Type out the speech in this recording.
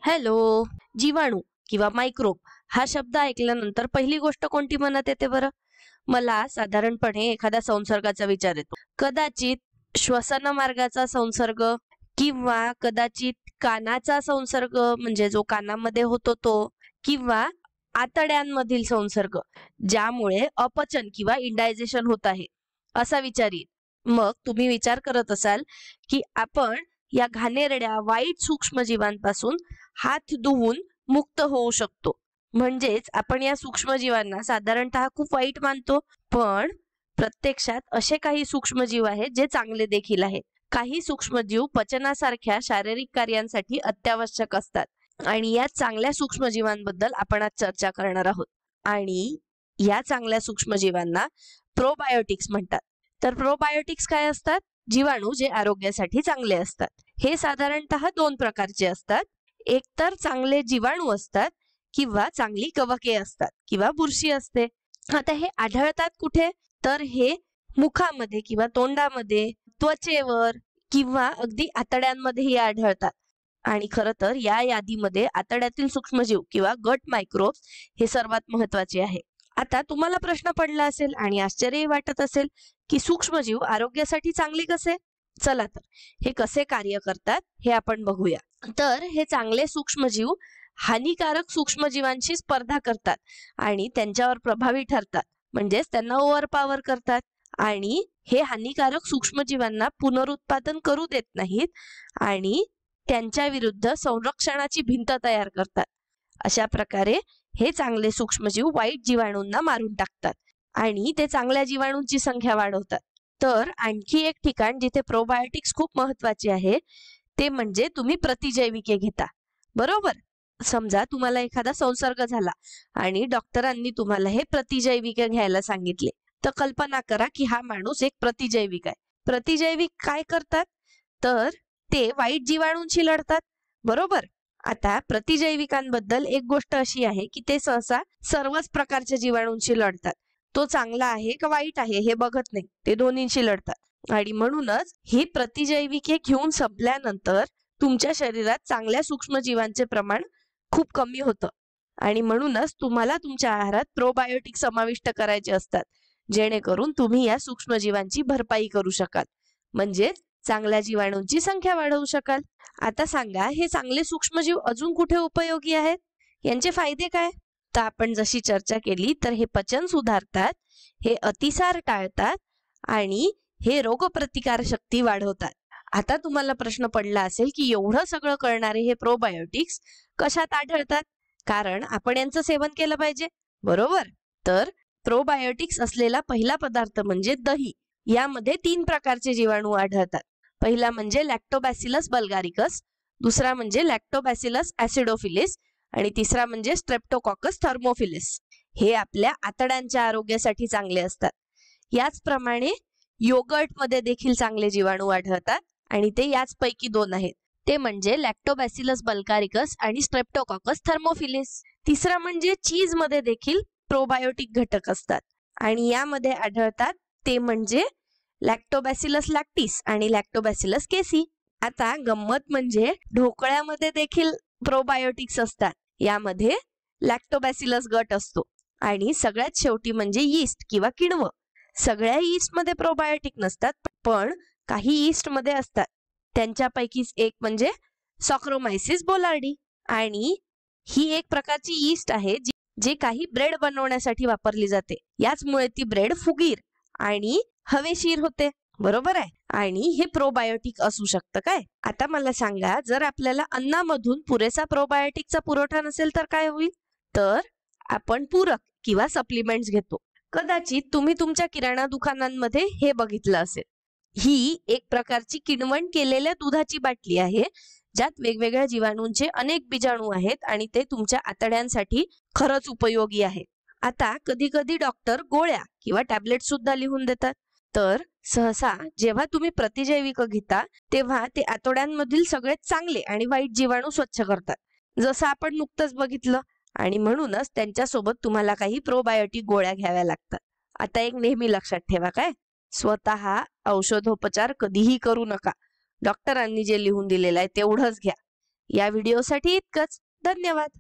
Hello. जीवाणू किंवा microbe हा शब्द ऐकल्यानंतर पहिली गोष्ट कोणती मनात येते बरं? मला साधारणपणे एखाद्या संसर्गाचा विचार येतो. कदाचित श्वसन मार्गाचा संसर्ग किंवा कदाचित कानाचा संसर्ग, म्हणजे जो कानामध्ये होतो तो, किंवा आतड्यांमधील संसर्ग ज्यामुळे अपचन किंवा इंडायजेशन होत आहे, असा विचार येईल. मग तुम्ही विचार करत असाल की आपण या घाणेरड्या वाईट सूक्ष्मजीवांपासून हात धुवून मुक्त होऊ शकतो. म्हणजेच आपण या सूक्ष्मजीवांना साधारणतः खूप वाईट मानतो, पण प्रत्यक्षात असे काही सूक्ष्मजीव आहेत जे चांगले देखील आहेत. काही सूक्ष्मजीव पचनासारख्या शारीरिक कार्यांसाठी अत्यावश्यक असतात आणि या चांगल्या सूक्ष्मजीवांबद्दल आपण आज चर्चा करणार आहोत. आणि या चांगल्या सूक्ष्मजीवांना प्रोबायोटिक्स म्हणतात. तर प्रोबायोटिक्स काय असतात? जीवाणू जे आरोग्यासाठी चांगले असतात. हे साधारणतः दोन प्रकारचे असतात. एक तर चांगले जीवाणू असतात किंवा चांगली कवके असतात किंवा बुरशी असते. आता हे आढळतात कुठे? तर हे मुखामध्ये किंवा तोंडामध्ये, त्वचेवर किंवा अगदी आतड्यांमध्येही आढळतात. आणि खरं तर या यादीमध्ये आतड्यातील सूक्ष्मजीव किंवा गट मायक्रोब्स हे सर्वात महत्वाचे आहे. आता तुम्हाला प्रश्न पडला असेल आणि आश्चर्यही वाटत असेल की सूक्ष्मजीव आरोग्यासाठी चांगले कसे? चला तर हे कसे कार्य करतात हे आपण बघूया. तर हे चांगले सूक्ष्मजीव हानिकारक सूक्ष्मजीवांशी स्पर्धा करतात आणि त्यांच्यावर प्रभावी ठरतात, म्हणजेच त्यांना ओव्हरपॉवर करतात. आणि हे हानिकारक सूक्ष्मजीवांना पुनरुत्पादन करू देत नाहीत आणि त्यांच्या विरुद्ध संरक्षणाची भिंत तयार करतात. अशा प्रकारे हे चांगले सूक्ष्मजीव वाईट जीवाणूंना मारून टाकतात आणि ते चांगल्या जीवाणूंची संख्या वाढवतात. तर आणखी एक ठिकाण जिथे प्रोबायोटिक्स खूप महत्वाचे आहे ते म्हणजे तुम्ही प्रतिजैविके घेता. बरोबर? समजा तुम्हाला एखादा संसर्ग झाला आणि डॉक्टरांनी तुम्हाला हे प्रतिजैविके घ्यायला सांगितले, तर कल्पना करा की हा माणूस एक प्रतिजैविक आहे. प्रतिजैविक काय करतात? तर ते वाईट जीवाणूंशी लढतात. बरोबर? आता प्रतिजैविकांबद्दल एक गोष्ट अशी आहे की ते सहसा सर्वच प्रकारच्या जीवाणूंशी लढतात. तो चांगला आहे का वाईट आहे हे बघत नाही, ते दोन्हींशी लढतात. आणि म्हणूनच ही प्रतिजैविके घेऊन संपल्यानंतर तुमच्या शरीरात चांगल्या सूक्ष्मजीवांचे प्रमाण खूप कमी होतं आणि म्हणूनच तुम्हाला तुमच्या आहारात प्रोबायोटिक समाविष्ट करायचे असतात, जेणेकरून तुम्ही या सूक्ष्मजीवांची भरपाई करू शकाल, म्हणजेच चांगल्या जीवाणूंची संख्या वाढवू शकाल. आता सांगा, हे चांगले सूक्ष्मजीव अजून कुठे उपयोगी आहेत? यांचे फायदे काय? तर आपण जशी चर्चा केली तर हे पचन सुधारतात, हे अतिसार टाळतात आणि हे रोगप्रतिकार शक्ती वाढवतात. आता तुम्हाला प्रश्न पडला असेल की एवढं सगळं करणारे हे प्रोबायोटिक्स कशात आढळतात? कारण आपण यांचं सेवन केलं पाहिजे. बरोबर? तर प्रोबायोटिक्स असलेला पहिला पदार्थ म्हणजे दही. यामध्ये 3 प्रकारचे जीवाणू आढळतात. पहिला म्हणजे लॅक्टोबॅसिलस बल्गारिकस, दुसरा म्हणजे लॅक्टोबॅसिलस ऍसिडोफिलिस आणि तिसरा म्हणजे स्ट्रेप्टोकॉकस थर्मोफिलिस. हे आपल्या आतड्यांच्या आरोग्यासाठी चांगले असतात. याचप्रमाणे योगर्ट मध्ये देखील चांगले जीवाणू आढळतात आणि ते याचपैकी 2 आहेत. ते म्हणजे लॅक्टोबॅसिलस बल्गारिकस आणि स्ट्रेप्टोकॉकस थर्मोफिलिस. तिसरा म्हणजे चीज मध्ये देखील प्रोबायोटिक घटक असतात आणि यामध्ये आढळतात ते म्हणजे लॅक्टोबॅसिलस लॅक्टिस आणि लॅक्टोबॅसिलस केसी. आता गंमत म्हणजे ढोकळ्यामध्ये देखील प्रोबायोटिक्स असतात. यामध्ये लॅक्टोबॅसिलस गट असतो. आणि सगळ्यात शेवटी म्हणजे यीस्ट किंवा किण्व. सगळ्या यीस्ट मध्ये प्रोबायोटिक नसतात, पण काही यीस्ट मध्ये असतात. त्यांच्यापैकीच एक म्हणजे सॉक्रोमायसिस बोलार्डी. आणि ही एक प्रकारची यीस्ट आहे जी काही ब्रेड बनवण्यासाठी वापरली जाते. याचमुळे ती ब्रेड फुगीर आणि हवेशीर होते. बरोबर आहे? आणि हे प्रोबायोटिक असू शकतं काय? आता मला सांगा, जर आपल्याला अन्नामधून पुरेसा प्रोबायोटिकचा पुरवठा नसेल तर काय होईल? तर आपण पूरक किंवा सप्लिमेंट्स घेतो. कदाचित तुम्ही तुमच्या किराणा दुकानांमध्ये हे बघितलं असेल. ही एक प्रकारची किण्वण केलेल्या दुधाची बाटली आहे, ज्यात वेगवेगळ्या जीवाणूंचे अनेक बीजाणू आहेत आणि ते तुमच्या आतड्यांसाठी खरंच उपयोगी आहेत. आता कधी कधी डॉक्टर गोळ्या किंवा टॅबलेट सुद्धा लिहून देतात. तर सहसा जेव्हा तुम्ही प्रतिजैविक घेता तेव्हा ते आतड्यांमधील सगळ्यात चांगले आणि वाईट जीवाणू स्वच्छ करतात, जसं आपण नुकतंच बघितलं. आणि म्हणूनच त्यांच्यासोबत तुम्हाला काही प्रोबायोटिक गोळ्या घ्याव्या लागतात. आता एक नेहमी लक्षात ठेवा काय, स्वतः औषधोपचार कधीही करू नका. डॉक्टरांनी जे लिहून दिलेलं आहे तेवढंच घ्या. या व्हिडिओसाठी इतकंच. धन्यवाद.